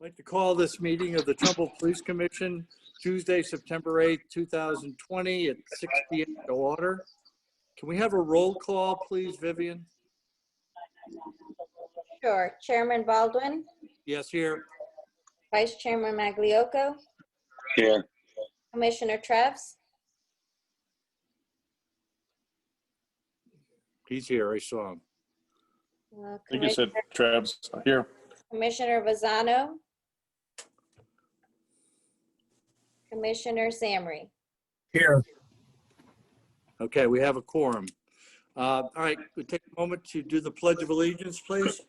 I'd like to call this meeting of the Trumbull Police Commission Tuesday, September 8th, 2020 at 6 p.m. to order. Can we have a roll call, please, Vivian? Sure. Chairman Baldwin, Yes, here. Vice Chairman Magliocco, Here. Commissioner Trevs, He's here. I saw him. I think you said Trevs. Here. Commissioner Vazano, Commissioner Samry. Here. Okay, we have a quorum. All right, we take a moment to do the Pledge of Allegiance, please.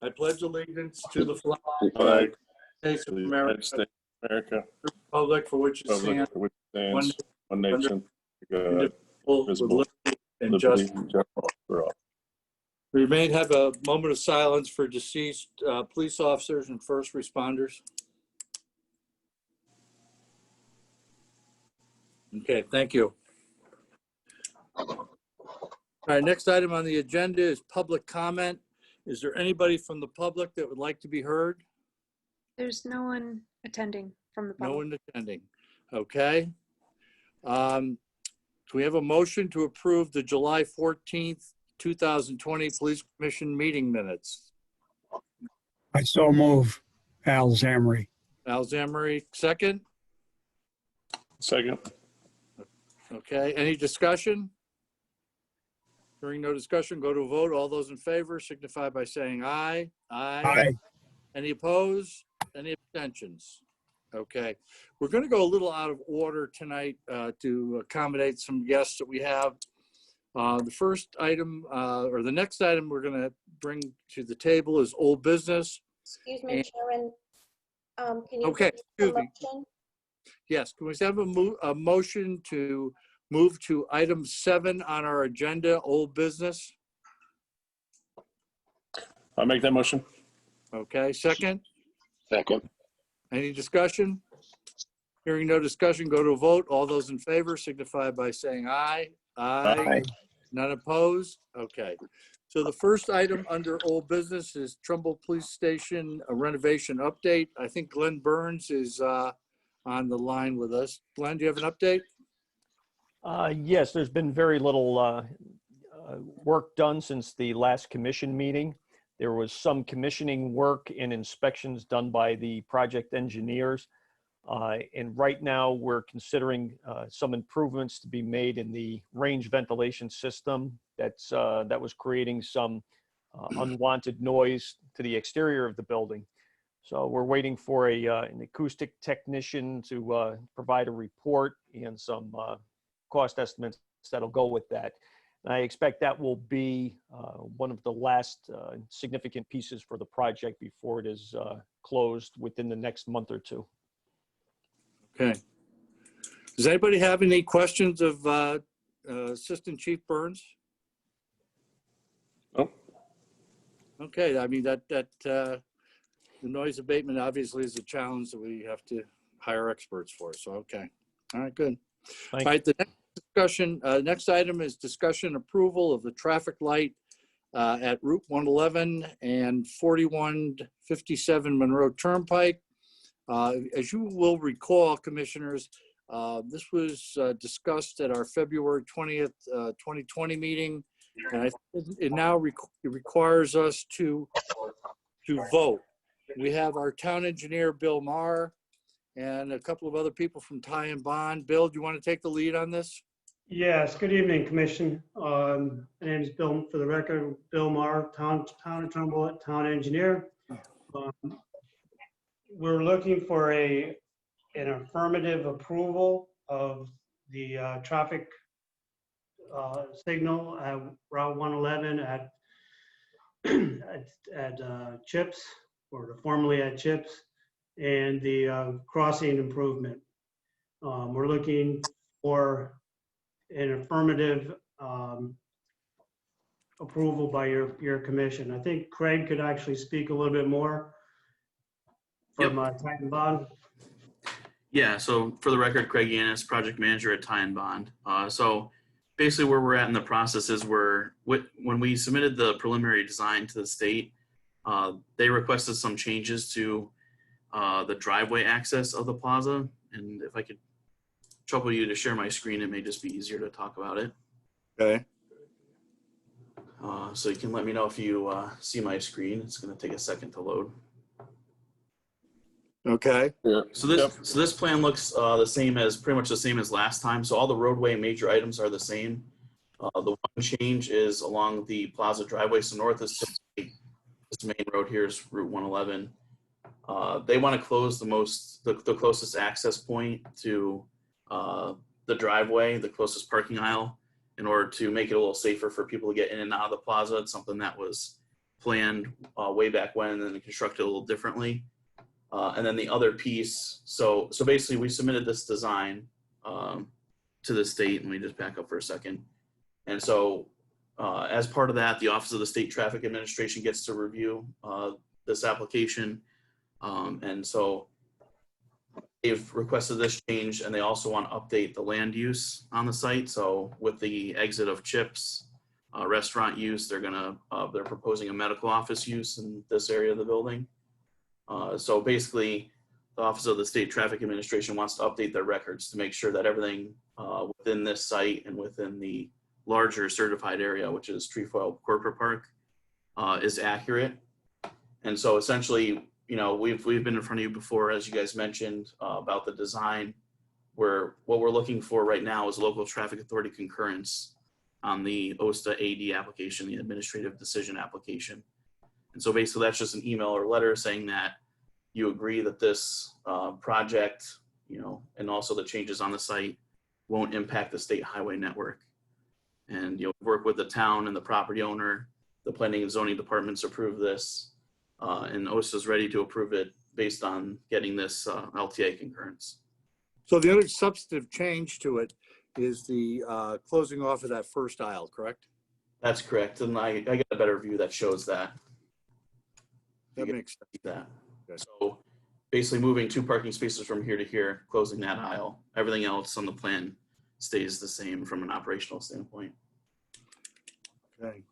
I pledge allegiance to the flag of the Flag United States of of the United America, States of America, the republic for which it public stands, for which it stands, one nation, God, indivisible, with visible, liberty and liberty, justice. and justice for all. We may have a moment of silence for deceased police officers and first responders. Okay, thank you. All right, next item on the agenda is public comment. Is there anybody from the public that would like to be heard? There's no one attending from the public. No one attending. Okay. Do we have a motion to approve the July 14th, 2020 Police Commission meeting minutes? I so move. Al Zamri. Al Zamri, second. Second. Okay, any discussion? Hearing no discussion, go to a vote. All those in favor signify by saying aye. Aye. Any opposed? Any abstentions? Okay, we're going to go a little out of order tonight to accommodate some guests that we have. The first item, or the next item we're going to bring to the table is old business. Excuse me, Chairman. Can you Okay, repeat the excuse me. motion? Yes, can we have a motion to move to item 7 on our agenda, old business? I'll make that motion. Okay, second. Second. Any discussion? Hearing no discussion, go to a vote. All those in favor signify by saying aye. Aye. None opposed? Okay. So the first item under old business is Trumbull Police Station a renovation update. I think Glenn Burns is on the line with us. Glenn, do you have an update? Yes, there's been very little work done since the last commission meeting. There was some commissioning work and inspections done by the project engineers. And right now we're considering some improvements to be made in the range ventilation system that was creating some unwanted noise to the exterior of the building. So we're waiting for an acoustic technician to provide a report and some cost estimates that'll go with that. And I expect that will be one of the last significant pieces for the project before it is closed within the next month or two. Okay. Does anybody have any questions of Assistant Chief Burns? Nope. Okay, I mean, the noise abatement obviously is a challenge that we have to hire experts for. So, okay. All right, good. Thank All right, the next discussion, next item is discussion approval of the traffic light at Route 111 and 4157 Monroe Turnpike. As you will recall, commissioners, this was discussed at our February 20th, 2020 meeting, and I think it now requires us to vote. We have our town engineer, Bill Maher, and a couple of other people from Ty and Bond. Bill, do you want to take the lead on this? Yes, good evening, Commission. My name is Bill, for the record, Bill Maher, Town of Trumbull, Town Engineer. We're looking for an affirmative approval of the traffic signal at Route 111 at Chips, or formerly at Chips, and the crossing improvement. We're looking for an affirmative approval by your commission. I think Craig could actually speak a little bit more from Ty and Bond. Yeah, so for the record, Craig Yanis, project manager at Ty and Bond. So basically where we're at in the process is when we submitted the preliminary design to the state, They requested some changes to the driveway access of the plaza. And if I could trouble you to share my screen, it may just be easier to talk about it. Okay. So you can let me know if you see my screen. It's going to take a second to load. Okay. Yeah. So this plan looks the same as pretty much the same as last time. So all the roadway major items are the same. The one change is along the plaza driveway. So north is typically this main road here is Route 111. They want to close the closest access point to the driveway, the closest parking aisle, in order to make it a little safer for people to get in and out of the plaza. It's something that was planned way back when and then constructed a little differently. And then the other piece, so basically we submitted this design to the state. Let me just back up for a second. And so as part of that, the Office of the State Traffic Administration gets to review this application. And so they've requested this change, and they also want to update the land use on the site. So with the exit of Chips restaurant use, they're proposing a medical office use in this area of the building. So basically, the Office of the State Traffic Administration wants to update their records to make sure that everything within this site and within the larger certified area, which is Trefoil Corporate Park, is accurate. And so essentially, we've been in front of you before, as you guys mentioned, about the design, where what we're looking for right now is local traffic authority concurrence on the OSTA AD application, the administrative decision application. And so basically that's just an email or letter saying that you agree that this project, and also the changes on the site won't impact the state highway network. And you'll work with the town and the property owner. The planning and zoning departments approve this, and OSTA is ready to approve it based on getting this LTA concurrence. So the other substantive change to it is the closing off of that first aisle, correct? That's correct. And I got a better view that shows that. That makes sense. That. Okay. So basically moving 2 parking spaces from here to here, closing that aisle. Everything else on the plan stays the same from an operational standpoint. Okay.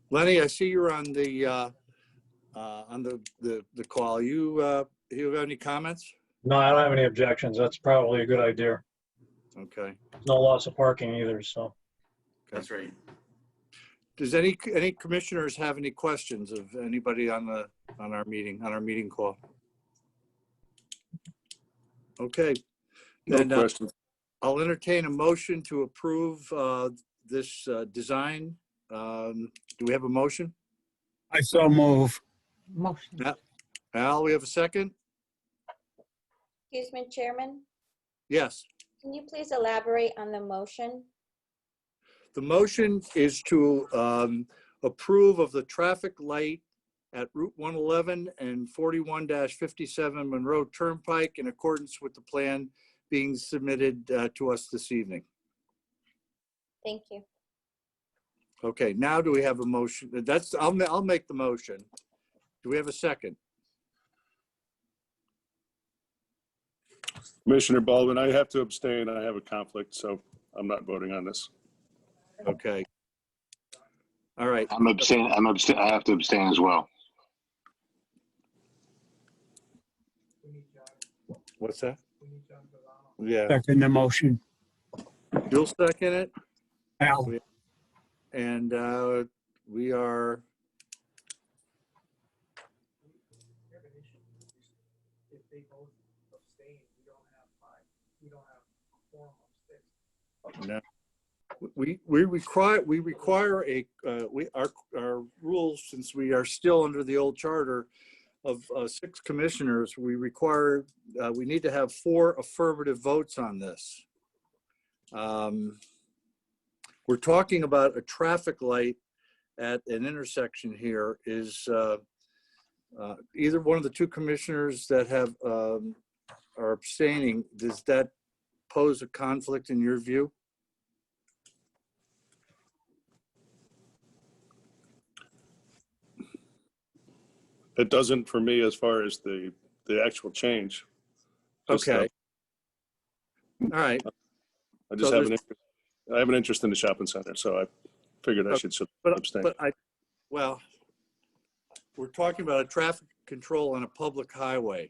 Lenny, I see you're on the call. You have any comments? No, I don't have any objections. That's probably a good idea. Okay. No loss of parking either, so. That's right. Does any commissioners have any questions of anybody on our meeting call? Okay. No Then questions. I'll entertain a motion to approve this design. Do we have a motion? I so move. Al, we have a second? Excuse me, Chairman, Yes. can you please elaborate on the motion? The motion is to approve of the traffic light at Route 111 and 41-57 Monroe Turnpike in accordance with the plan being submitted to us this evening. Thank you. Okay, now do we have a motion? I'll make the motion. Do we have a second? Commissioner Baldwin, I have to abstain. I have a conflict, so I'm not voting on this. Okay. All right. I'm abstaining. I have to abstain as well. What's that? Yeah, Second the motion. you'll second it. Al, And we are, no. We require our rules, since we are still under the old charter of 6 commissioners, we need to have 4 affirmative votes on this. We're talking about a traffic light at an intersection here. Is either one of the 2 commissioners that have are abstaining, does that pose a conflict in your view? It doesn't for me as far as the actual change. Just, Okay. All right. I just So have I have an interest in the shopping center, so I figured I should abstain. But well, we're talking about a traffic control on a public highway.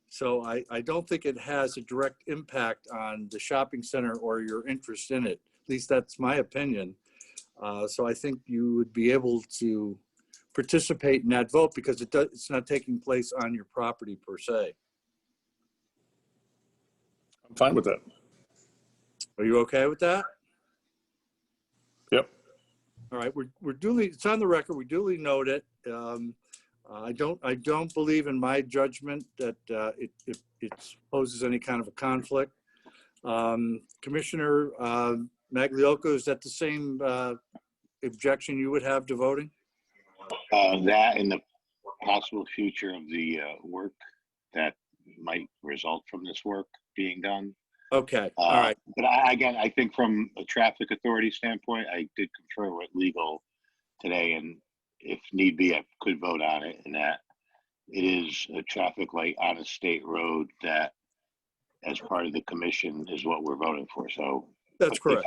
So I don't think it has a direct impact on the shopping center or your interest in it. At least that's my opinion. So I think you would be able to participate in that vote because it's not taking place on your property per se. I'm fine with that. Are you okay with that? Yep. All right, we're duly, it's on the record, we duly note it. I don't believe in my judgment that it poses any kind of a conflict. Commissioner Magliocco, is that the same objection you would have to voting? That and the possible future of the work that might result from this work being done. Okay, all right. But again, I think from a traffic authority standpoint, I did confer with legal today, and if need be, I could vote on it. And that it is a traffic light on a state road that, as part of the commission, is what we're voting for. So That's correct.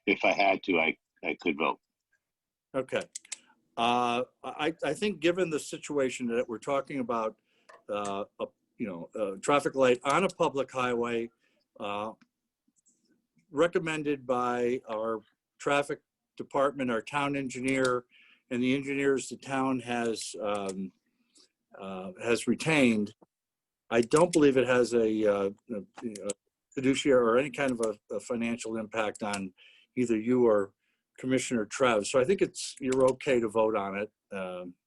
If I had to, I could vote. Okay. I think given the situation that we're talking about, a traffic light on a public highway, recommended by our traffic department, our town engineer, and the engineers the town has retained, I don't believe it has a fiduciary or any kind of a financial impact on either you or Commissioner Trev. So I think you're okay to vote on it.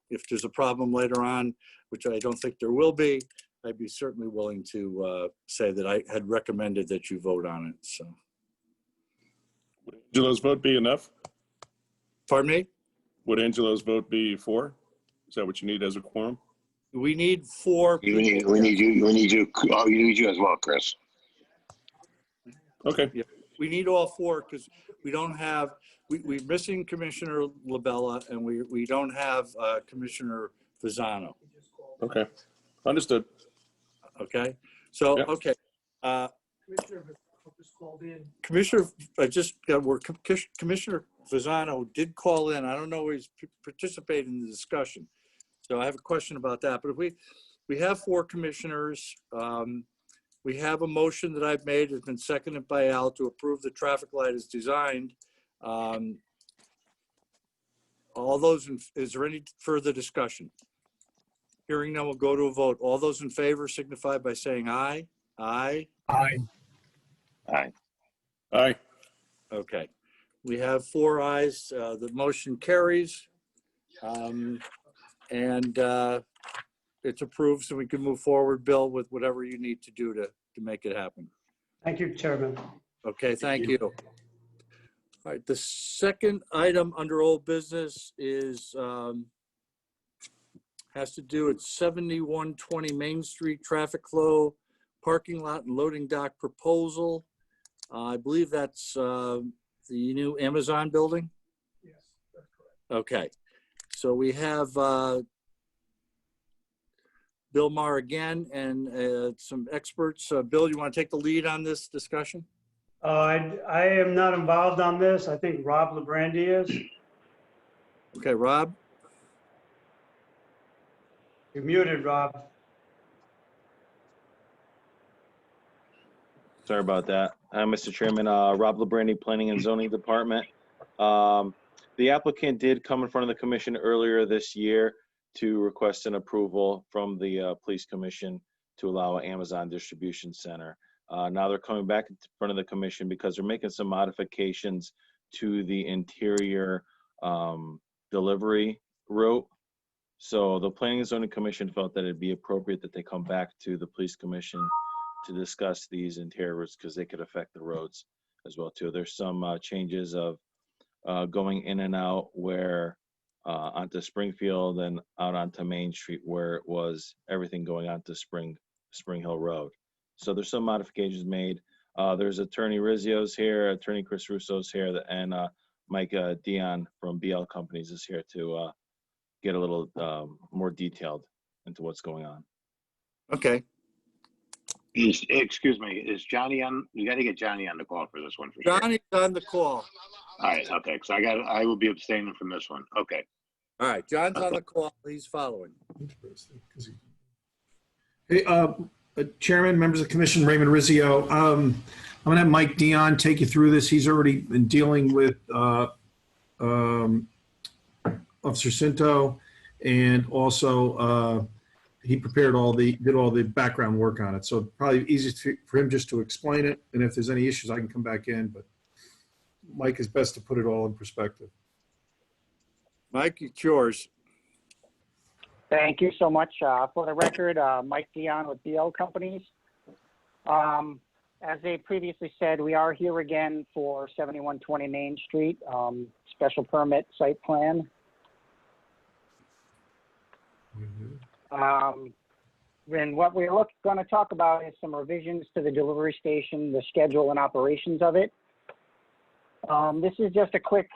If there's a problem later on, which I don't think there will be, I'd be certainly willing to say that I had recommended that you vote on it. So, Would Angelo's vote be enough? pardon me? Would Angelo's vote be for? Is that what you need as a quorum? We need 4 people. We need you as well, Chris. Okay. Yeah, we need all 4 because we don't have, we're missing Commissioner Labella and we don't have Commissioner Fasano. Okay. Understood. Okay, so, Yep. okay. Commissioner, Commissioner Fasano did call in. I don't know if he's participated in the discussion. So I have a question about that. But if we have 4 commissioners, we have a motion that I've made. It's been seconded by Al to approve the traffic light as designed. Is there any further discussion? Hearing none, we'll go to a vote. All those in favor signify by saying aye. Aye. Aye. Aye. Aye. Okay. We have 4 ayes. The motion carries. And it's approved, so we can move forward, Bill, with whatever you need to do to make it happen. Thank you, Chairman. Okay, thank you. All right, the second item under old business is has to do with 7120 Main Street traffic flow, parking lot and loading dock proposal. I believe that's the new Amazon building? Yes, that's correct. Okay, so we have Bill Maher again and some experts. Bill, you want to take the lead on this discussion? I am not involved on this. I think Rob Lebrandi is. Okay, Rob? You're muted, Rob. Sorry about that. Mr. Chairman, Rob Lebrandi, Planning and Zoning Department. The applicant did come in front of the commission earlier this year to request an approval from the Police Commission to allow an Amazon distribution center. Now they're coming back in front of the commission because they're making some modifications to the interior delivery route. So the Planning and Zoning Commission felt that it'd be appropriate that they come back to the Police Commission to discuss these interior routes because they could affect the roads as well too. There's some changes of going in and out where onto Springfield and out onto Main Street where it was everything going onto Spring Hill Road. So there's some modifications made. There's Attorney Rizzio's here, Attorney Chris Russo's here, and Mike Dion from BL Companies is here to get a little more detailed into what's going on. Okay. Excuse me, is Johnny on? You got to get Johnny on the call for this one for sure. Johnny's on the call. All right, okay, so I will be abstaining from this one. Okay. All right, John's on the call. He's following. Interesting, 'cause Hey, Chairman, members of the commission, Raymond Rizzio. I'm gonna have Mike Dion take you through this. He's already been dealing with Officer Cinto, and also he did all the background work on it. So probably easiest for him just to explain it. And if there's any issues, I can come back in, but Mike is best to put it all in perspective. Mike, it's yours. Thank you so much. For the record, Mike Dion with BL Companies. As they previously said, we are here again for 7120 Main Street, special permit site plan. And what we're going to talk about is some revisions to the delivery station, the schedule and operations of it. This is just a quick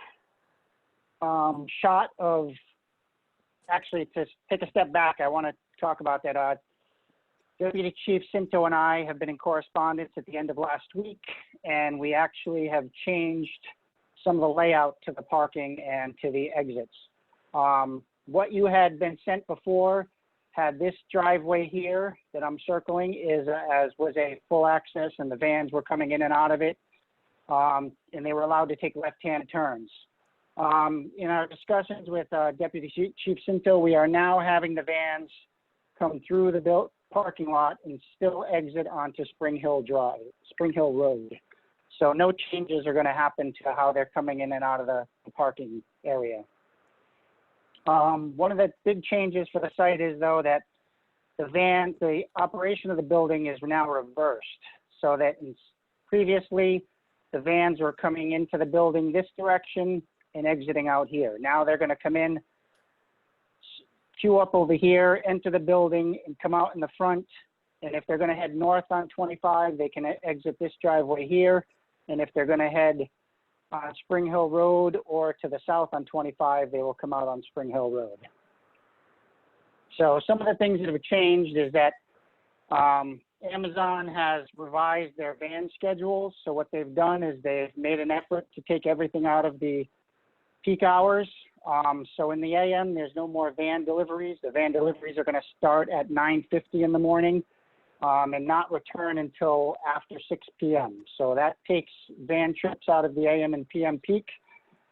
shot of, actually, to take a step back, I want to talk about that. Deputy Chief Cinto and I have been in correspondence at the end of last week, and we actually have changed some of the layout to the parking and to the exits. What you had been sent before had this driveway here that I'm circling was a full access, and the vans were coming in and out of it, and they were allowed to take left-hand turns. In our discussions with Deputy Chief Cinto, we are now having the vans come through the parking lot and still exit onto Spring Hill Road. So no changes are going to happen to how they're coming in and out of the parking area. One of the big changes for the site is, though, that the operation of the building is now reversed, so that previously the vans were coming into the building this direction and exiting out here. Now they're going to come in, queue up over here, enter the building, and come out in the front. And if they're going to head north on 25, they can exit this driveway here. And if they're going to head on Spring Hill Road or to the south on 25, they will come out on Spring Hill Road. So some of the things that have changed is that Amazon has revised their van schedules. So what they've done is they've made an effort to take everything out of the peak hours. So in the AM, there's no more van deliveries. The van deliveries are going to start at 9:50 in the morning and not return until after 6 p.m. So that takes van trips out of the AM and PM peak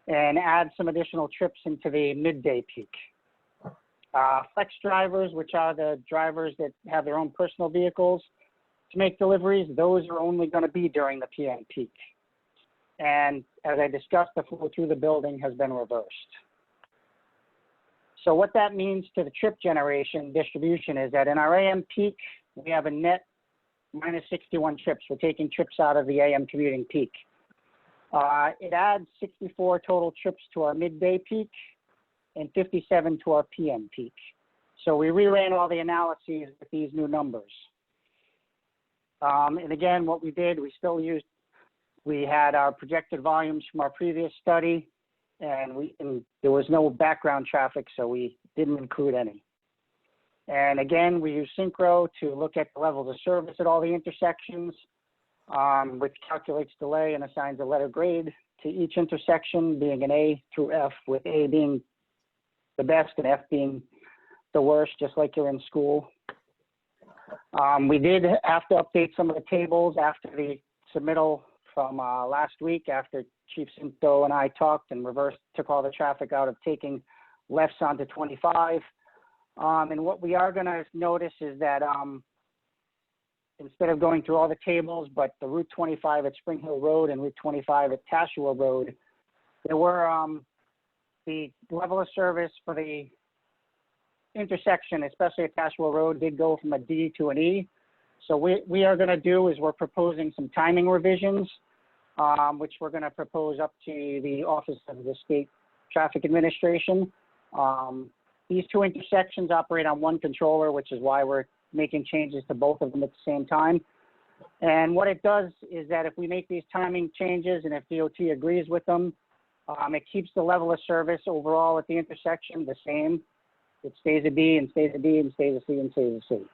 and adds some additional trips into the midday peak. Flex drivers, which are the drivers that have their own personal vehicles to make deliveries, those are only going to be during the PM peak. And as I discussed, the flow through the building has been reversed. So what that means to the trip generation distribution is that in our AM peak, we have a net minus 61 trips. We're taking trips out of the AM commuting peak. It adds 64 total trips to our midday peak and 57 to our PM peak. So we reran all the analyses with these new numbers. And again, what we did, we had our projected volumes from our previous study, and there was no background traffic, so we didn't include any. And again, we use Synchro to look at the levels of service at all the intersections, which calculates delay and assigns a letter grade to each intersection, being an A through F, with A being the best and F being the worst, just like you're in school. We did have to update some of the tables after the submittal from last week, after Chief Cinto and I talked and took all the traffic out of taking lefts onto 25. And what we are going to notice is that instead of going through all the tables, but the Route 25 at Spring Hill Road and Route 25 at Tashua Road, there were the level of service for the intersection, especially at Tashua Road, did go from a D to an E. So we are going to do is we're proposing some timing revisions, which we're going to propose up to the Office of the State Traffic Administration. These two intersections operate on one controller, which is why we're making changes to both of them at the same time. And what it does is that if we make these timing changes and if DOT agrees with them, it keeps the level of service overall at the intersection the same. It stays a D and stays a D and stays a C and stays a C.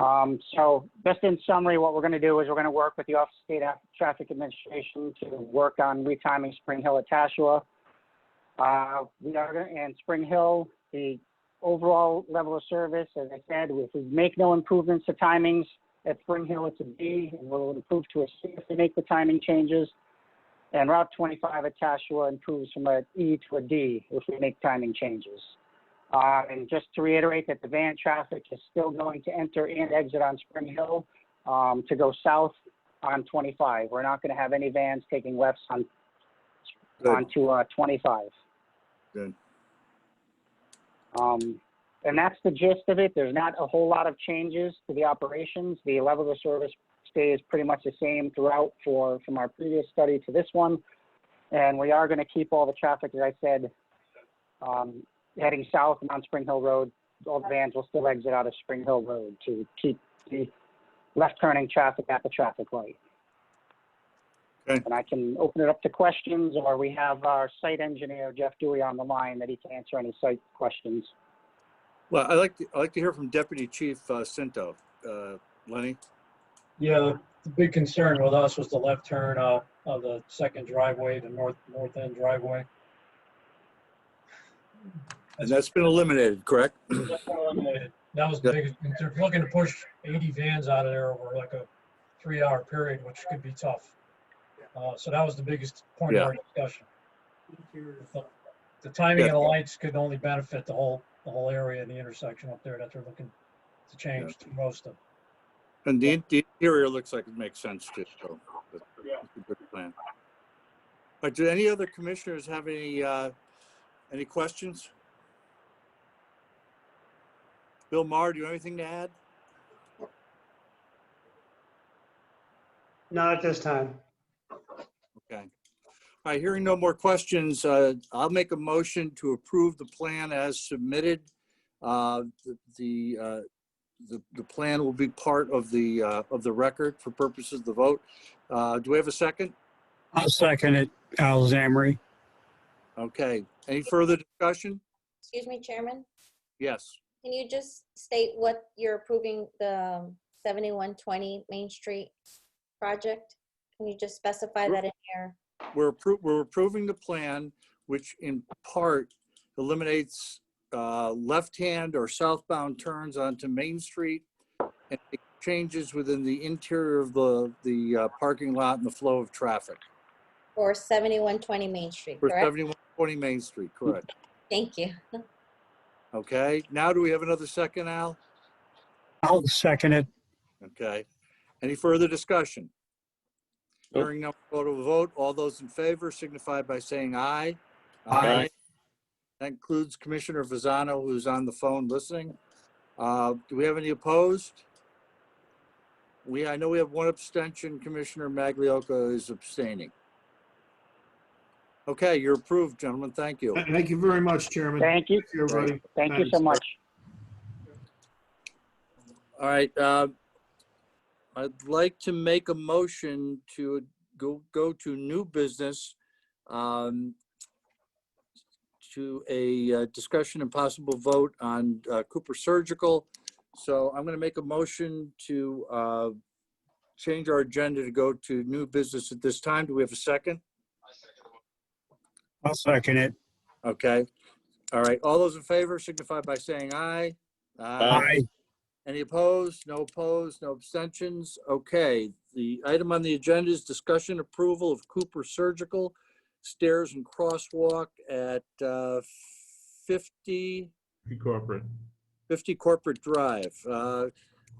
So just in summary, what we're going to do is we're going to work with the Office of State Traffic Administration to work on retiming Spring Hill at Tashua. We are going to, and Spring Hill, the overall level of service, as I said, if we make no improvements to timings at Spring Hill, it's a D, and we'll improve to a C if we make the timing changes. And Route 25 at Tashua improves from a E to a D if we make timing changes. And just to reiterate that the van traffic is still going to enter and exit on Spring Hill to go south on 25. We're not going to have any vans taking lefts on onto 25. Good. And that's the gist of it. There's not a whole lot of changes to the operations. The level of service stays pretty much the same throughout from our previous study to this one. And we are going to keep all the traffic, as I said, heading south and on Spring Hill Road. All the vans will still exit out of Spring Hill Road to keep the left turning traffic at the traffic light. Okay. And I can open it up to questions, or we have our site engineer, Jeff Dewey, on the line that he can answer any site questions. Well, I'd like to hear from Deputy Chief Cinto. Lenny? Yeah, the big concern with us was the left turn of the second driveway, the north end driveway. And that's been eliminated, correct? That's been eliminated. That was the biggest, if you're looking to push 80 vans out of there over like a 3-hour period, which could be tough. So that was the biggest point of our discussion. The timing of the lights could only benefit the whole area in the intersection up there that they're looking to change to most of. And the interior looks like it makes sense too, so that's a good plan. But do any other commissioners have any questions? Bill Maher, do you have anything to add? Not at this time. Okay. All right, hearing no more questions, I'll make a motion to approve the plan as submitted. The plan will be part of the record for purposes of the vote. Do we have a second? I'll second it, Al Zamri. Okay. Any further discussion? Excuse me, Chairman. Yes. Can you just state what you're approving the 7120 Main Street project? Can you just specify that in here? We're approving the plan, which in part eliminates left-hand or southbound turns onto Main Street and changes within the interior of the parking lot and the flow of traffic. For 7120 Main Street, For correct? 7120 Main Street, correct. Thank you. Okay, now do we have another second, Al? I'll second it. Okay. Any further discussion? Nope. Hearing no vote, all those in favor signify by saying aye. Aye. That includes Commissioner Fasano, who's on the phone listening. Do we have any opposed? I know we have one abstention. Commissioner Maglioka is abstaining. Okay, you're approved, gentlemen. Thank you. Thank you very much, Chairman. Thank you. Everybody. Thank you so Thanks. much. All right. I'd like to make a motion to go to new business, to a discussion and possible vote on Cooper Surgical. So I'm going to make a motion to change our agenda to go to new business at this time. Do we have a second? I'll second it. Okay. All right. All those in favor signify by saying aye. Aye. Any opposed? No opposed, no abstentions. Okay. The item on the agenda is discussion approval of Cooper Surgical stairs and crosswalk at 50 Corporate Drive.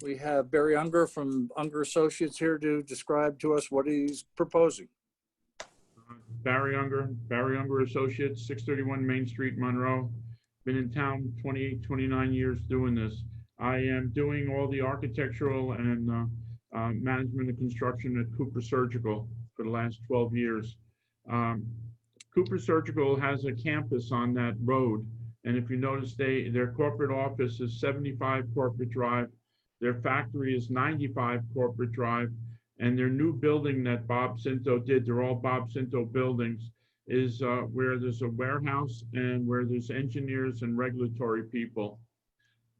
We have Barry Unger from Unger Associates here to describe to us what he's proposing. Barry Unger Associates, 631 Main Street, Monroe. Been in town 28, 29 years doing this. I am doing all the architectural and management and construction at Cooper Surgical for the last 12 years. Cooper Surgical has a campus on that road. And if you notice, their corporate office is 75 Corporate Drive. Their factory is 95 Corporate Drive. And their new building that Bob Cinto did, they're all Bob Cinto buildings, is where there's a warehouse and where there's engineers and regulatory people.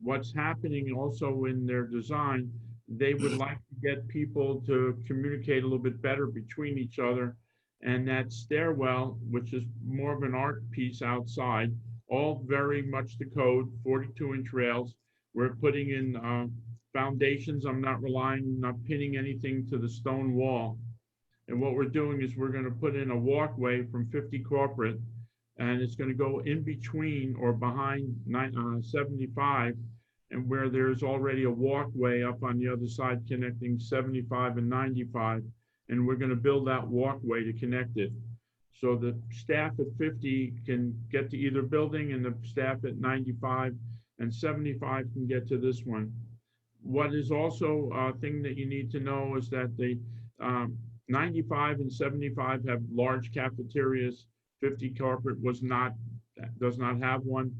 what's happening also in their design, they would like to get people to communicate a little bit better between each other. And that stairwell, which is more of an art piece outside, all very much the code, 42-inch rails. We're putting in foundations. I'm not pinning anything to the stone wall. And what we're doing is we're going to put in a walkway from 50 corporate, and it's going to go in between or behind 75, and where there's already a walkway up on the other side connecting 75 and 95, and we're going to build that walkway to connect it. So the staff at 50 can get to either building, and the staff at 95 and 75 can get to this one. What is also a thing that you need to know is that the 95 and 75 have large cafeterias. 50 corporate does not have one.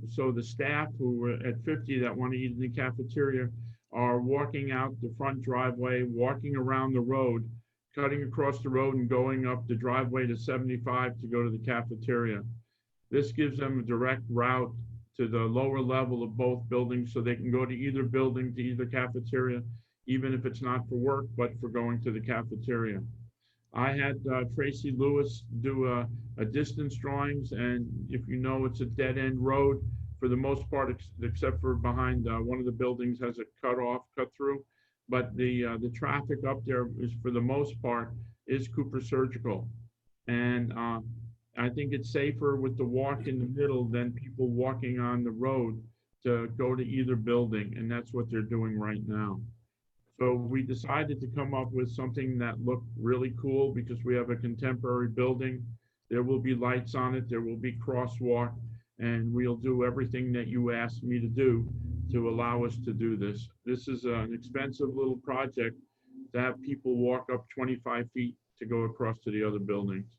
So the staff who are at 50 that want to eat in the cafeteria are walking out the front driveway, walking around the road, cutting across the road and going up the driveway to 75 to go to the cafeteria. This gives them a direct route to the lower level of both buildings, so they can go to either building, to either cafeteria, even if it's not for work, but for going to the cafeteria. I had Tracy Lewis do a distance drawings, and if you know, it's a dead-end road for the most part, except for behind one of the buildings has a cut through. But the traffic up there is, for the most part, is Cooper Surgical. And I think it's safer with the walk in the middle than people walking on the road to go to either building, and that's what they're doing right now. So we decided to come up with something that looked really cool because we have a contemporary building. There will be lights on it, there will be crosswalk, and we'll do everything that you asked me to do to allow us to do this. This is an expensive little project to have people walk up 25 feet to go across to the other buildings.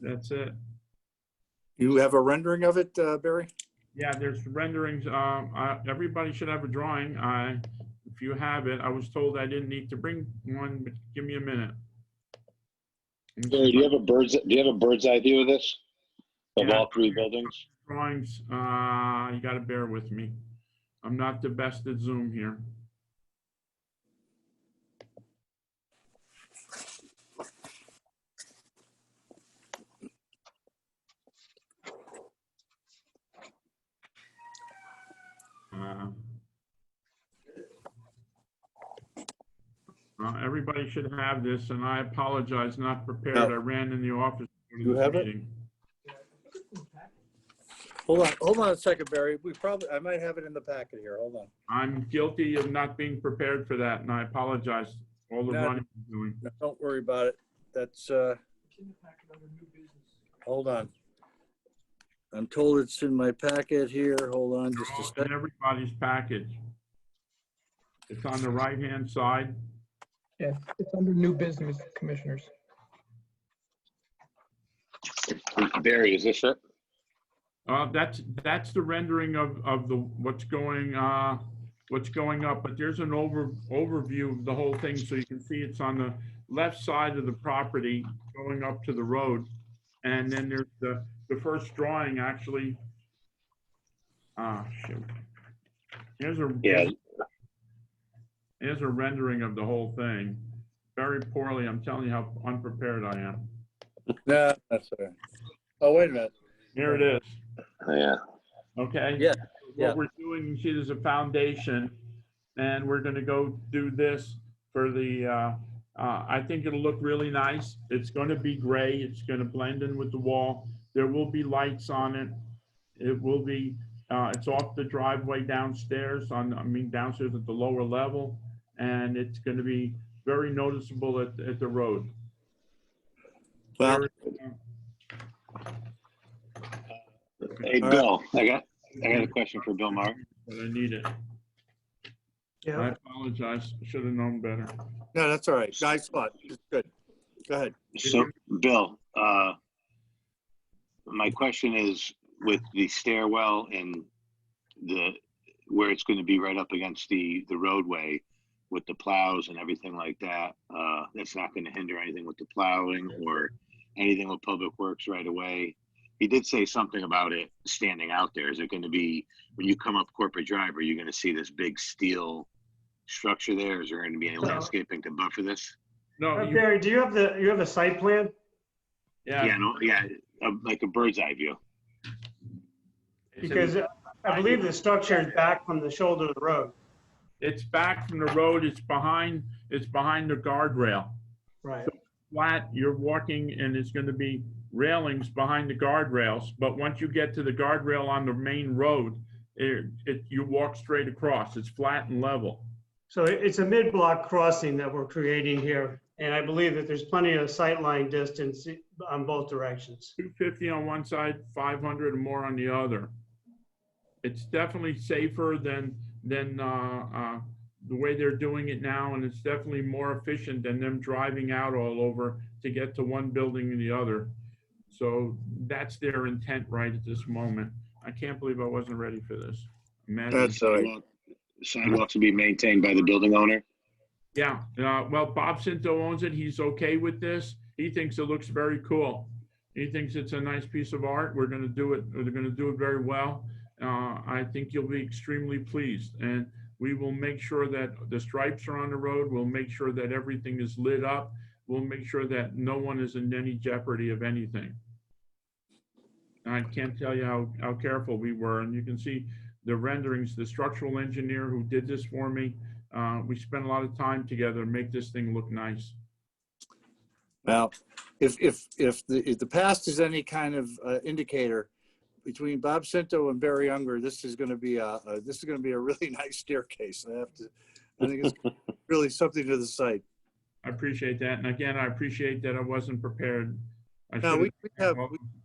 That's it. You have a rendering of it, Barry? Yeah, there's renderings. Everybody should have a drawing. If you have it, I was told I didn't need to bring one, but give me a minute. Barry, do you have a bird's eye view of this? Of all three buildings? Drawings, you gotta bear with me. I'm not the best at Zoom here. Everybody should have this, and I apologize, not prepared. I ran in the office. You have it? Hold on a second, Barry. I might have it in the packet here. Hold on. I'm guilty of not being prepared for that, and I apologize. All the running I'm doing. No, don't worry about it. That's hold on. I'm told it's in my packet here. Hold on just a second. In everybody's package. It's on the right-hand side. Yeah, it's under new business, commissioners. Barry, is this it? That's the rendering of the what's going up, but there's an overview of the whole thing, so you can see it's on the left side of the property going up to the road, and then there's the first drawing actually. Shoot. Here's a rendering of the whole thing. Very poorly. I'm telling you how unprepared I am. No, that's all right. Oh, wait a minute. Here it is. Yeah. Okay. Yeah. What we're doing, you see there's a foundation, and we're going to go do this for the, I think it'll look really nice. It's going to be gray. It's going to blend in with the wall. There will be lights on it. It will be, it's off the driveway downstairs downstairs at the lower level, and it's going to be very noticeable at the road. Well, hey, Bill, I got a question for Bill Maher. But I need it. Yeah. I apologize. I should have known better. no, that's all right. Nice spot. It's good. Go ahead. So, Bill, my question is with the stairwell and where it's going to be right up against the roadway with the plows and everything like that, that's not going to hinder anything with the plowing or anything with Public Works right away. he did say something about it standing out there. Is it going to be, when you come up Corporate Drive, are you going to see this big steel structure there? Is there going to be any landscaping to buffer this? No, Barry, do you have a site plan? Yeah, no, yeah, like a bird's eye view. Because I believe the structure is back from the shoulder of the road. it's back from the road, it's behind the guardrail. Right. Flat, you're walking and it's gonna be railings behind the guardrails, but once you get to the guardrail on the main road, you walk straight across, it's flat and level. So it's a mid-block crossing that we're creating here. And I believe that there's plenty of sightline distance on both directions. 250 on one side, 500 or more on the other. It's definitely safer than the way they're doing it now, and it's definitely more efficient than them driving out all over to get to one building and the other. So that's their intent right at this moment. I can't believe I wasn't ready for this. Imagine. Sidewalks will be maintained by the building owner? Yeah, well, Bob Cinto owns it. He's okay with this. He thinks it looks very cool. He thinks it's a nice piece of art. We're going to do it. They're going to do it very well. I think you'll be extremely pleased. And we will make sure that the stripes are on the road. We'll make sure that everything is lit up. We'll make sure that no one is in any jeopardy of anything. I can't tell you how careful we were. And you can see the renderings, the structural engineer who did this for me. We spent a lot of time together to make this thing look nice. Well, if the past is any kind of indicator, between Bob Cinto and Barry Unger, this is going to be a really nice staircase. I think it's really something to the site. I appreciate that, and again, I appreciate that I wasn't prepared. No,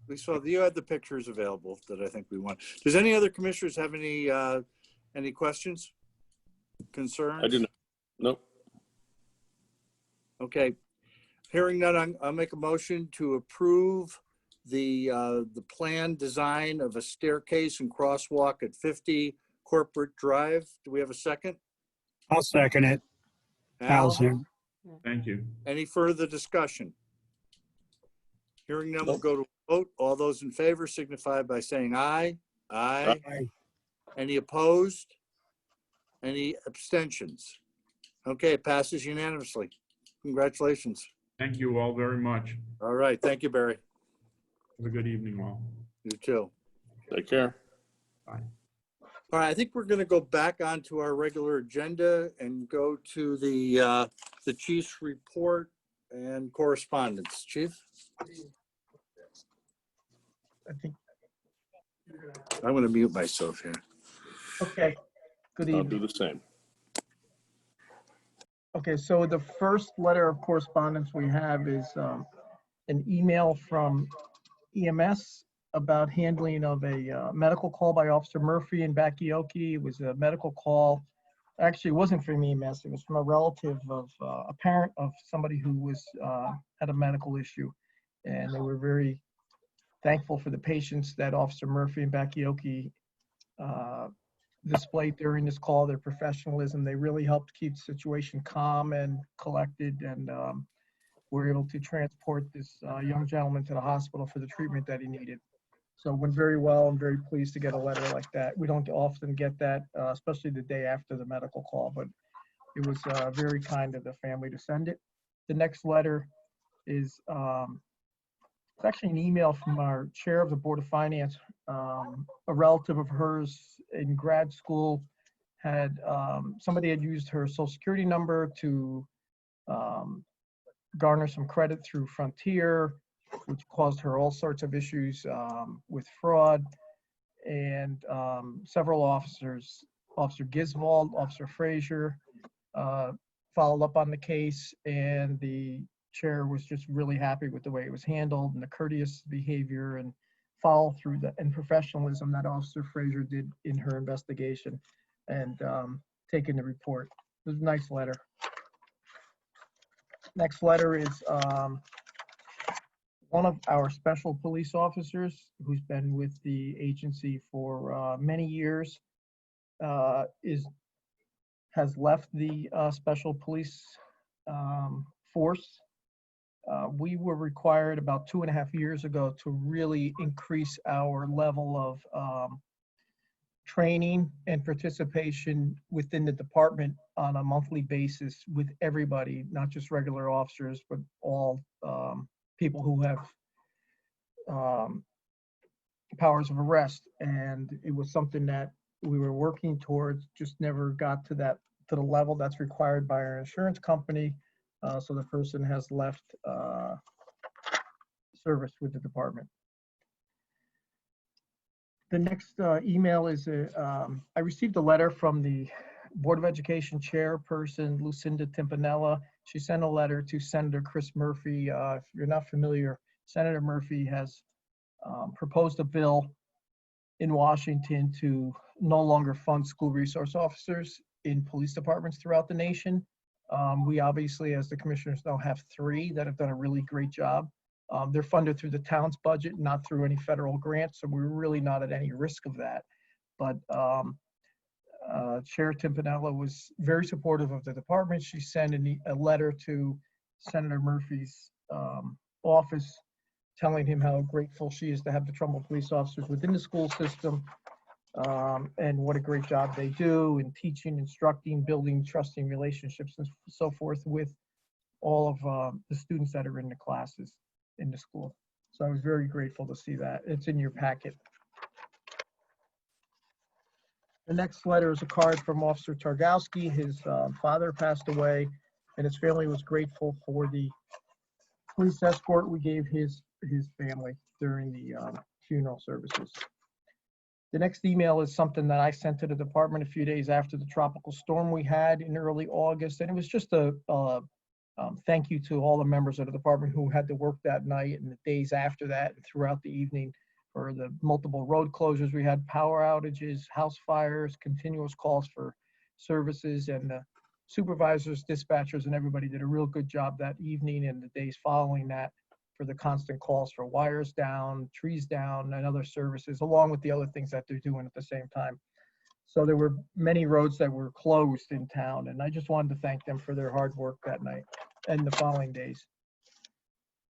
we saw you had the pictures available that I think we want. Does any other commissioners have any questions, concerns? I do not. Nope. Okay, hearing none, I'll make a motion to approve the planned design of a staircase and crosswalk at 50 Corporate Drive. Do we have a second? I'll second it. Al, Allison. Thank you. any further discussion? Hearing none, we'll go to vote. All those in favor signify by saying aye. Aye. Aye. Any opposed? Any abstentions? Okay, it passes unanimously. Congratulations. Thank you all very much. All right, thank you, Barry. Have a good evening, all. You too. Take care. Bye. All right, I think we're going to go back onto our regular agenda and go to the chief's report and correspondence. Chief? I think, I'm going to mute myself here. okay, good I'll evening. do the same. Okay, so the first letter of correspondence we have is an email from EMS about handling of a medical call by Officer Murphy in Bakioki. It was a medical call. Actually, it wasn't from EMS. It was from a relative of a parent of somebody who was had a medical issue. And they were very thankful for the patience that Officer Murphy and Bakioki displayed during this call, their professionalism. They really helped keep the situation calm and collected, and were able to transport this young gentleman to the hospital for the treatment that he needed. So it went very well. I'm very pleased to get a letter like that. We don't often get that, especially the day after the medical call, but it was very kind of the family to send it. The next letter is it's actually an email from our chair of the Board of Finance. A relative of hers in grad school had, somebody had used her social security number to garner some credit through Frontier, which caused her all sorts of issues with fraud. And several officers, Officer Gisvold, Officer Frazier, followed up on the case, and the chair was just really happy with the way it was handled and the courteous behavior and follow through and professionalism that Officer Frazier did in her investigation and taking the report. It was a nice letter. Next letter is one of our special police officers who's been with the agency for many years has left the special police force. We were required about 2.5 years ago to really increase our level of training and participation within the department on a monthly basis with everybody, not just regular officers, but all people who have powers of arrest. And it was something that we were working towards, just never got to the level that's required by our insurance company. So the person has left service with the department. The next email is, I received a letter from the Board of Education chairperson, Lucinda Timpanella. She sent a letter to Senator Chris Murphy. If you're not familiar, Senator Murphy has proposed a bill in Washington to no longer fund school resource officers in police departments throughout the nation. We obviously, as the commissioners know, have 3 that have done a really great job. They're funded through the town's budget, not through any federal grants, so we're really not at any risk of that. But Chair Timpanella was very supportive of the department. She sent a letter to Senator Murphy's office telling him how grateful she is to have the Trumbull police officers within the school system, and what a great job they do in teaching, instructing, building, trusting relationships, and so forth with all of the students that are in the classes in the school. So I was very grateful to see that. It's in your packet. The next letter is a card from Officer Targowski. His father passed away, and his family was grateful for the police escort we gave his family during the funeral services. The next email is something that I sent to the department a few days after the tropical storm we had in early August, and it was just a thank you to all the members of the department who had to work that night and the days after that and throughout the evening for the multiple road closures. We had power outages, house fires, continuous calls for services, and the supervisors, dispatchers, and everybody did a real good job that evening and the days following that for the constant calls for wires down, trees down, and other services, along with the other things that they're doing at the same time. So there were many roads that were closed in town, and I just wanted to thank them for their hard work that night and the following days.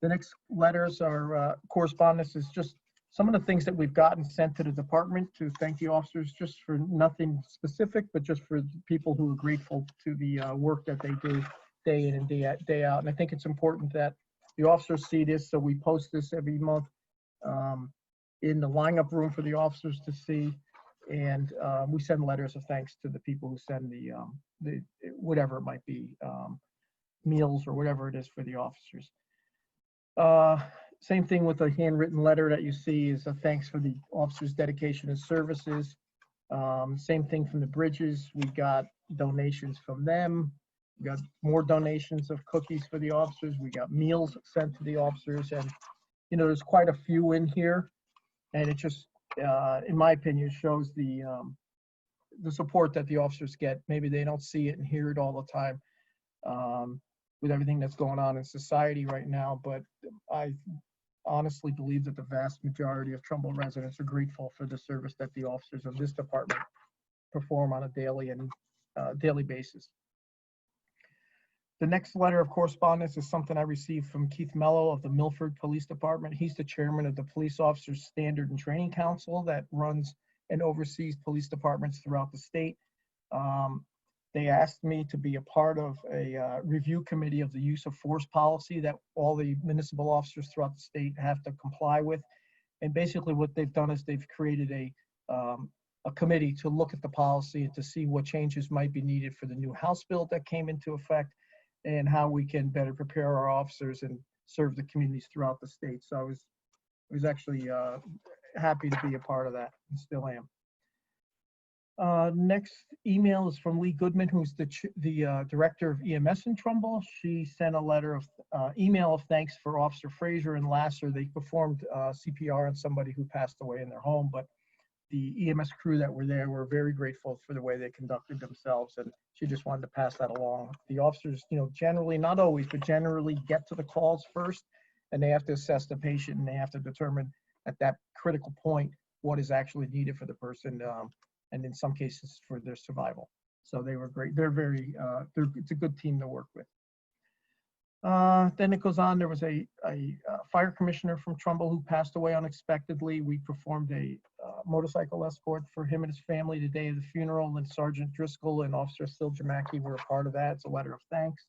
The next letters are correspondence is just some of the things that we've gotten sent to the department to thank the officers, just for nothing specific, but just for people who are grateful to the work that they do day in and day out. And I think it's important that the officers see this, so we post this every month in the lineup room for the officers to see. And we send letters of thanks to the people who send the whatever it might be, meals or whatever it is for the officers. Same thing with a handwritten letter that you see is a thanks for the officers' dedication and services. Same thing from the bridges. We got donations from them. We got more donations of cookies for the officers. We got meals sent to the officers, and there's quite a few in here, and it just, in my opinion, shows the support that the officers get. Maybe they don't see it and hear it all the time with everything that's going on in society right now, but I honestly believe that the vast majority of Trumbull residents are grateful for the service that the officers of this department perform on a daily basis. The next letter of correspondence is something I received from Keith Mello of the Milford Police Department. He's the chairman of the Police Officers Standard and Training Council that runs and oversees police departments throughout the state. They asked me to be a part of a review committee of the use of force policy that all the municipal officers throughout the state have to comply with. And basically what they've done is they've created a committee to look at the policy and to see what changes might be needed for the new House bill that came into effect, and how we can better prepare our officers and serve the communities throughout the state. So I was actually happy to be a part of that, and still am. Next email is from Lee Goodman, who's the director of EMS in Trumbull. She sent a letter of email of thanks for Officer Frazier and Lasser. They performed CPR on somebody who passed away in their home, but the EMS crew that were there were very grateful for the way they conducted themselves, and she just wanted to pass that along. The officers, generally, not always, but generally get to the calls first, and they have to assess the patient, and they have to determine at that critical point what is actually needed for the person, and in some cases for their survival. So they were great. They're very, it's a good team to work with. Then it goes on, there was a fire commissioner from Trumbull who passed away unexpectedly. We performed a motorcycle escort for him and his family the day of the funeral, and Sergeant Driscoll and Officer Siljamaki were a part of that. It's a letter of thanks.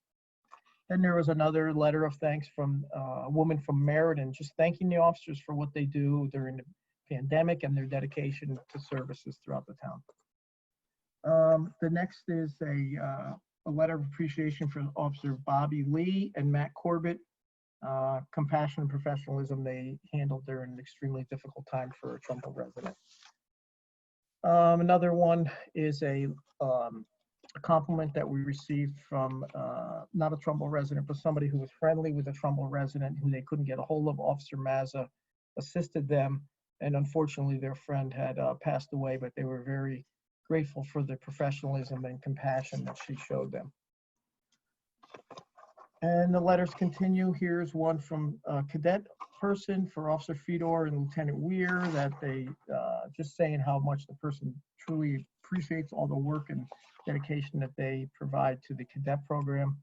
Then there was another letter of thanks from a woman from Meriden, just thanking the officers for what they do during the pandemic and their dedication to services throughout the town. The next is a letter of appreciation for Officer Bobby Lee and Matt Corbett. Compassion and professionalism they handled during an extremely difficult time for a Trumbull resident. Another one is a compliment that we received from not a Trumbull resident, but somebody who was friendly with a Trumbull resident who they couldn't get a hold of. Officer Mazza assisted them, and unfortunately their friend had passed away, but they were very grateful for the professionalism and compassion that she showed them. And the letters continue. Here's one from a cadet person for Officer Fedor and Lieutenant Weir, that they just saying how much the person truly appreciates all the work and dedication that they provide to the cadet program.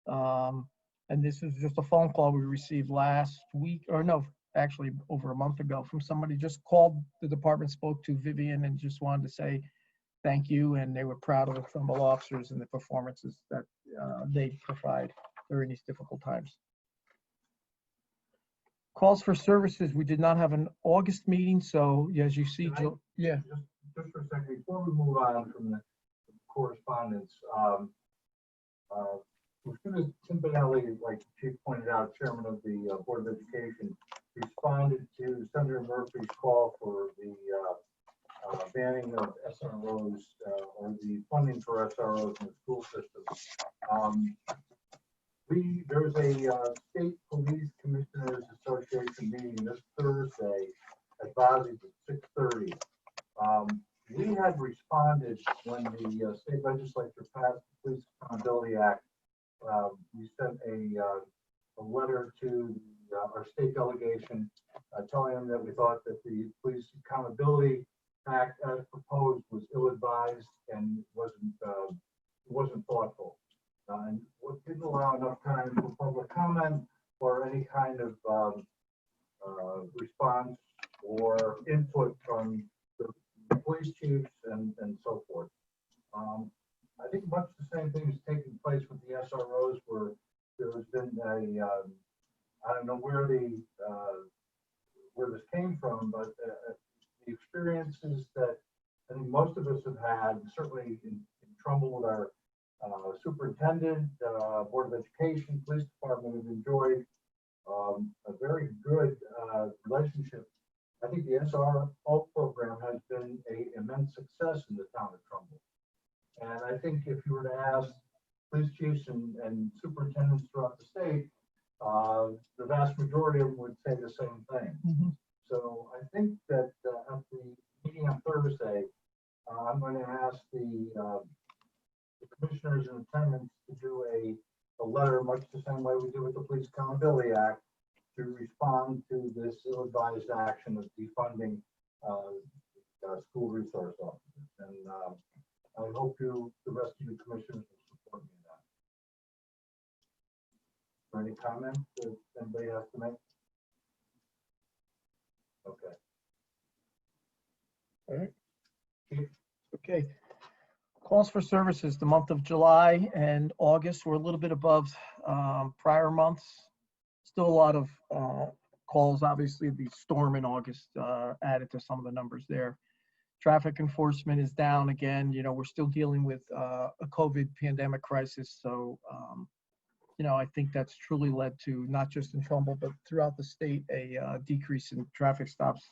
And this is just a phone call we received last week, or no, actually over a month ago, from somebody just called the department, spoke to Vivian, and just wanted to say thank you, and they were proud of the Trumbull officers and the performances that they provide during these difficult times. Calls for services. We did not have an August meeting, so as you see, yeah. Just for a second, before we move on from the correspondence, Lieutenant Timpanelli, like the Chief pointed out, Chairman of the Board of Education, responded to Senator Murphy's call for the banning of SROs or the funding for SROs in the school system. There was a State Police Commissioners Association meeting this Thursday at Bozzy's at 6:30. We had responded when the state legislature passed the Police Accountability Act. We sent a letter to our state delegation telling them that we thought that the Police Accountability Act as proposed was ill-advised and wasn't thoughtful. And didn't allow enough time for public comment or any kind of response or input from the police chiefs and so forth. I think much the same thing is taking place with the SROs, where there has been I don't know where this came from, but the experiences that I think most of us have had, certainly in Trumbull with our superintendent, Board of Education, police department, have enjoyed a very good relationship. I think the SRO program has been an immense success in the town of Trumbull. And I think if you were to ask police chiefs and superintendents throughout the state, the vast majority of them would say the same thing. Mm-hmm. So I think that at the meeting on Thursday, I'm going to ask the commissioners in attendance to do a letter, much the same way we do with the Police Accountability Act, to respond to this ill-advised action of defunding school resource officers. And I hope the rest of you commissioners will support me in that. Any comments that anybody has to make? Okay. All right. Okay. Calls for services, the month of July and August were a little bit above prior months. Still a lot of calls. Obviously, the storm in August added to some of the numbers there. Traffic enforcement is down again. You know, we're still dealing with a COVID pandemic crisis. So, you know, I think that's truly led to, not just in Trumbull, but throughout the state, a decrease in traffic stops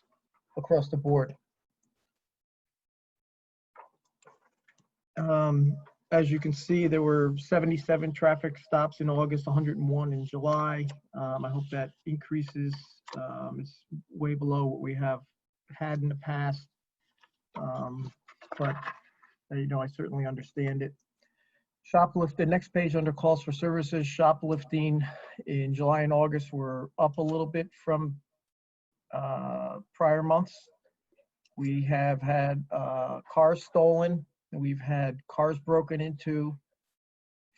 across the board. As you can see, there were 77 traffic stops in August, 101 in July. I hope that increases. It's way below what we have had in the past. But, you know, I certainly understand it. Shoplifting, next page under calls for services, shoplifting in July and August were up a little bit from prior months. We have had cars stolen, and we've had cars broken into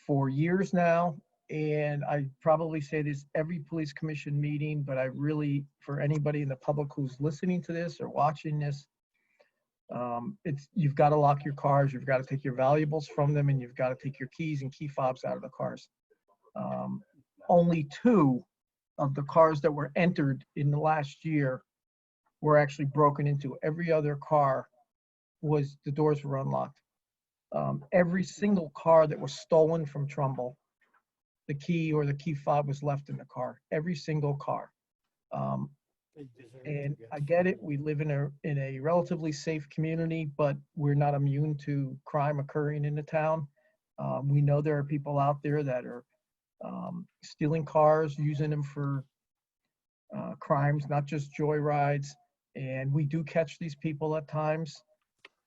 for years now. And I probably say this every police commission meeting, but I really, for anybody in the public who's listening to this or watching this, you've got to lock your cars, you've got to take your valuables from them, and you've got to take your keys and key fobs out of the cars. Only 2 of the cars that were entered in the last year were actually broken into. Every other car the doors were unlocked. Every single car that was stolen from Trumbull, the key or the key fob was left in the car. Every single car. And I get it. We live in a relatively safe community, but we're not immune to crime occurring in the town. We know there are people out there that are stealing cars, using them for crimes, not just joyrides. And we do catch these people at times.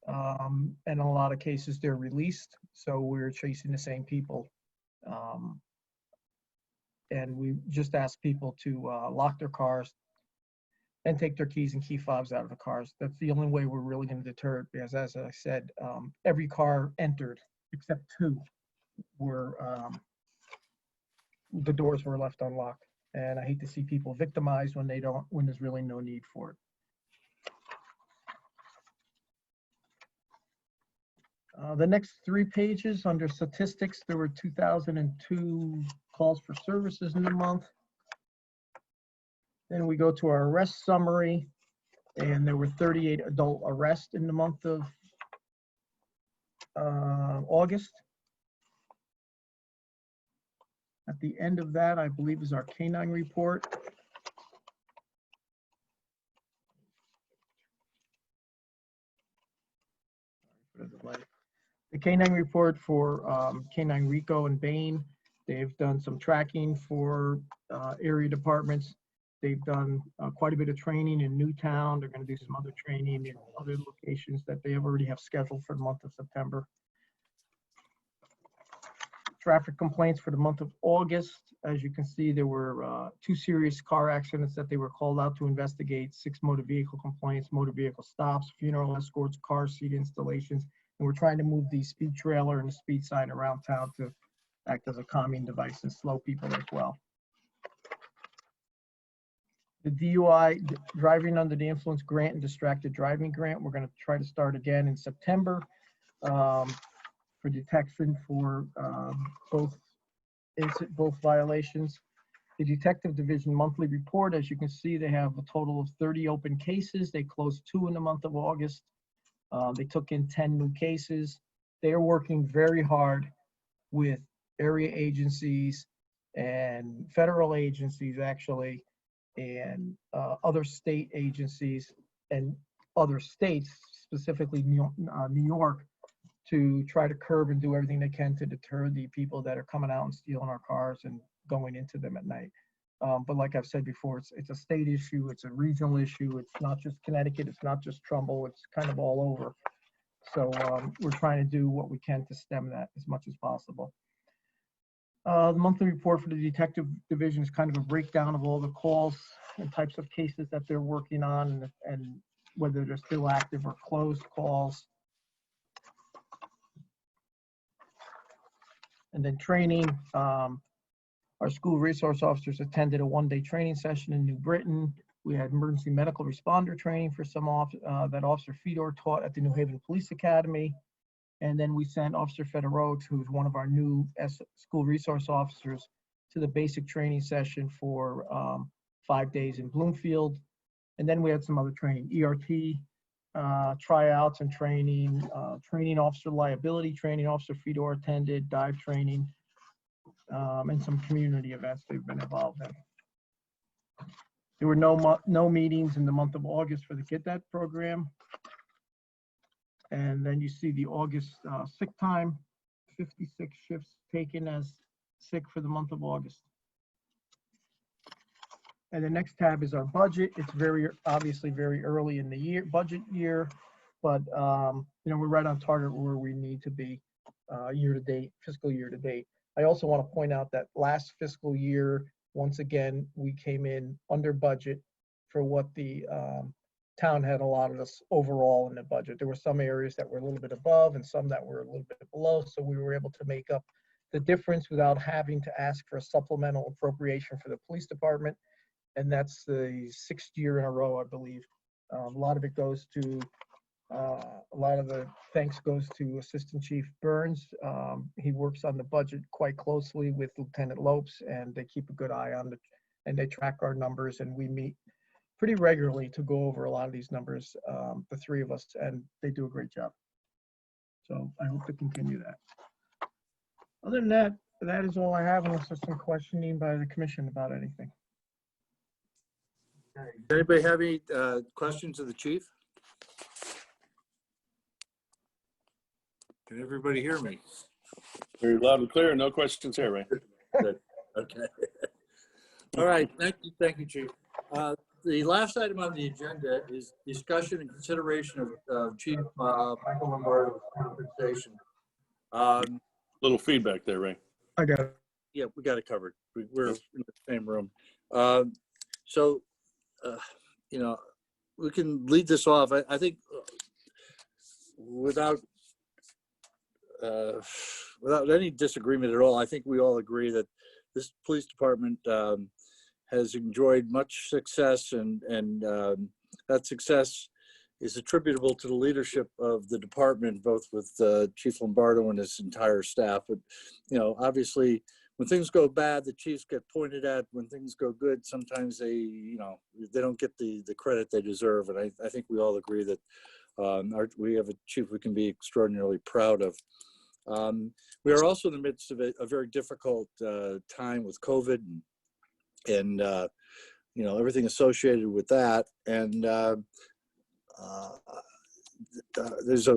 And in a lot of cases, they're released. So we're chasing the same people. And we just ask people to lock their cars and take their keys and key fobs out of the cars. That's the only way we're really going to deter it, because as I said, every car entered except 2 were, the doors were left unlocked. And I hate to see people victimized when there's really no need for it. The next 3 pages under statistics, there were 2,002 calls for services in the month. Then we go to our arrest summary, and there were 38 adult arrests in the month of August. At the end of that, I believe, is our canine report. The canine report for Canine Rico and Bain. They've done some tracking for area departments. They've done quite a bit of training in Newtown. They're going to do some other training in other locations that they already have scheduled for the month of September. Traffic complaints for the month of August. As you can see, there were 2 serious car accidents that they were called out to investigate, 6 motor vehicle complaints, motor vehicle stops, funeral escorts, car seat installations. And we're trying to move the speed trailer and the speed sign around town to act as a calming device and slow people as well. The DUI, driving under the influence grant and distracted driving grant, we're going to try to start again in September for detection for both violations. The Detective Division monthly report, as you can see, they have a total of 30 open cases. They closed 2 in the month of August. They took in 10 new cases. They are working very hard with area agencies and federal agencies, actually, and other state agencies and other states, specifically New York, to try to curb and do everything they can to deter the people that are coming out and stealing our cars and going into them at night. But like I've said before, it's a state issue, it's a regional issue, it's not just Connecticut, it's not just Trumbull, it's kind of all over. So we're trying to do what we can to stem that as much as possible. The monthly report for the Detective Division is kind of a breakdown of all the calls and types of cases that they're working on and whether they're still active or closed calls. And then training, our school resource officers attended a 1-day training session in New Britain. We had emergency medical responder training for some that Officer Fedor taught at the New Haven Police Academy. And then we sent Officer Fedorowicz, who's one of our new school resource officers, to the basic training session for 5 days in Bloomfield. And then we had some other training, ERT, tryouts and training, training officer liability training. Officer Fedor attended, dive training, and some community events they've been involved in. There were no meetings in the month of August for the Get That program. And then you see the August sick time, 56 shifts taken as sick for the month of August. And the next tab is our budget. It's obviously very early in the budget year, but we're right on target where we need to be year to date, fiscal year to date. I also want to point out that last fiscal year, once again, we came in under budget for what the town had allotted us overall in the budget. There were some areas that were a little bit above and some that were a little bit below, so we were able to make up the difference without having to ask for a supplemental appropriation for the police department. And that's the 6th year in a row, I believe. A lot of it goes to, a lot of the thanks goes to Assistant Chief Burns. He works on the budget quite closely with Lieutenant Lopes, and they keep a good eye on and they track our numbers, and we meet pretty regularly to go over a lot of these numbers, the three of us, and they do a great job. So I hope to continue that. Other than that, that is all I have, unless there's some questioning by the commission about anything. Anybody have any questions of the chief? Can everybody hear me? Very loud and clear. No questions here, Ray. Good. Okay. All right. Thank you, Chief. The last item on the agenda is discussion and consideration of Chief Michael Lombardo's compensation. Little feedback there, Ray. I got it. Yeah, we got it covered. We're in the same room. You know, we can lead this off. I think without any disagreement at all, I think we all agree that this police department has enjoyed much success, and that success is attributable to the leadership of the department, both with Chief Lombardo and his entire staff. But, you know, obviously, when things go bad, the chiefs get pointed at. When things go good, sometimes they, you know, they don't get the credit they deserve. And I think we all agree that we have a chief we can be extraordinarily proud of. We are also in the midst of a very difficult time with COVID and you know, everything associated with that. And there's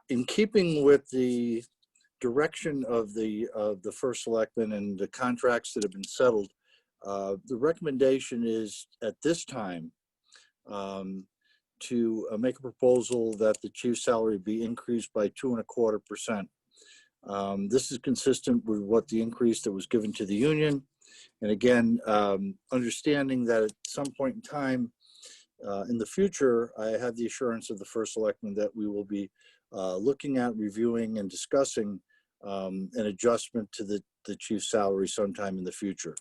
in keeping with the direction of the first selectman and the contracts that have been settled, the recommendation is at this time to make a proposal that the chief's salary be increased by 2.25%. This is consistent with what the increase that was given to the union. And again, understanding that at some point in time in the future, I have the assurance of the first selectman that we will be looking at, reviewing, and discussing an adjustment to the chief's salary sometime in the future.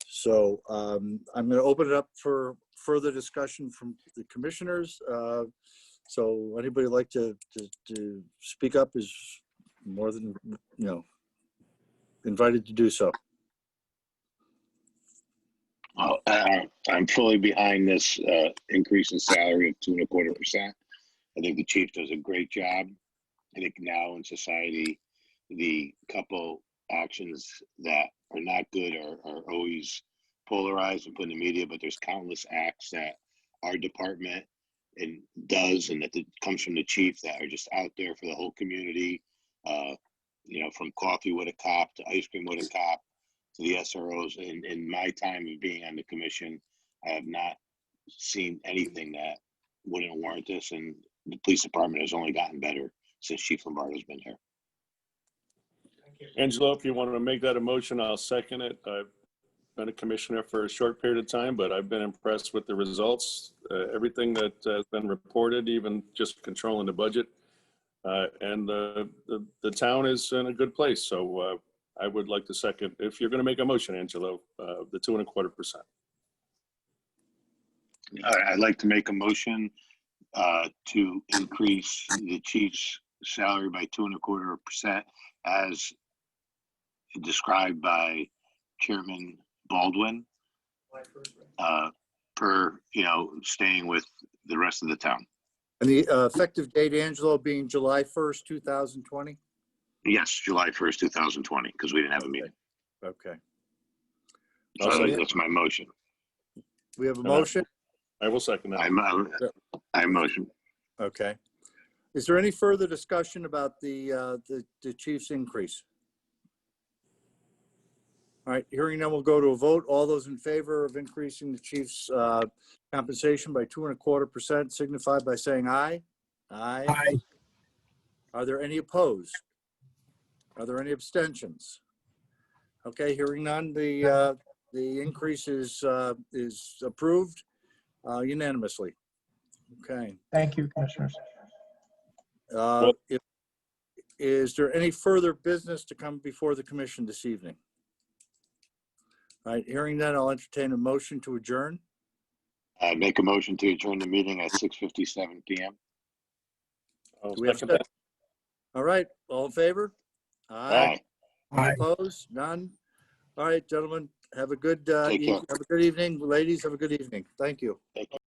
So I'm going to open it up for further discussion from the commissioners. So anybody like to speak up is more than, you know, invited to do so. I'm fully behind this increase in salary of 2.25%. I think the chief does a great job. I think now in society, the couple actions that are not good are always polarized and put in the media, but there's countless acts that our department does and that comes from the chief that are just out there for the whole community. You know, from coffee with a cop to ice cream with a cop to the SROs. In my time of being on the commission, I have not seen anything that wouldn't warrant this, and the police department has only gotten better since Chief Lombardo's been here. Angelo, if you want to make that a motion, I'll second it. I've been a commissioner for a short period of time, but I've been impressed with the results, everything that has been reported, even just controlling the budget. And the town is in a good place. So I would like to second, if you're going to make a motion, Angelo, the 2.25%. I'd like to make a motion to increase the chief's salary by 2.25% as described by Chairman Baldwin, per, you know, staying with the rest of the town. And the effective date, Angelo, being July 1st, 2020? Yes, July 1st, 2020, because we didn't have a meeting. Okay. So that's my motion. We have a motion? I will second that. I motion. Okay. Is there any further discussion about the chief's increase? All right, hearing none, we'll go to a vote. All those in favor of increasing the chief's compensation by 2.25% signify by saying aye. Aye. Aye. Are there any opposed? Are there any abstentions? Okay, hearing none, the increase is approved unanimously. Okay. Thank you, commissioners. is there any further business to come before the commission this evening? All right, hearing that, I'll entertain a motion to adjourn. I make a motion to adjourn the meeting at 6:57 PM. I'll Do we have second that. All right, all in favor? Aye. Aye. Opposed? None? All right, gentlemen, have a good, Take care. have a good evening. Ladies, have a good evening. Thank you. Take care.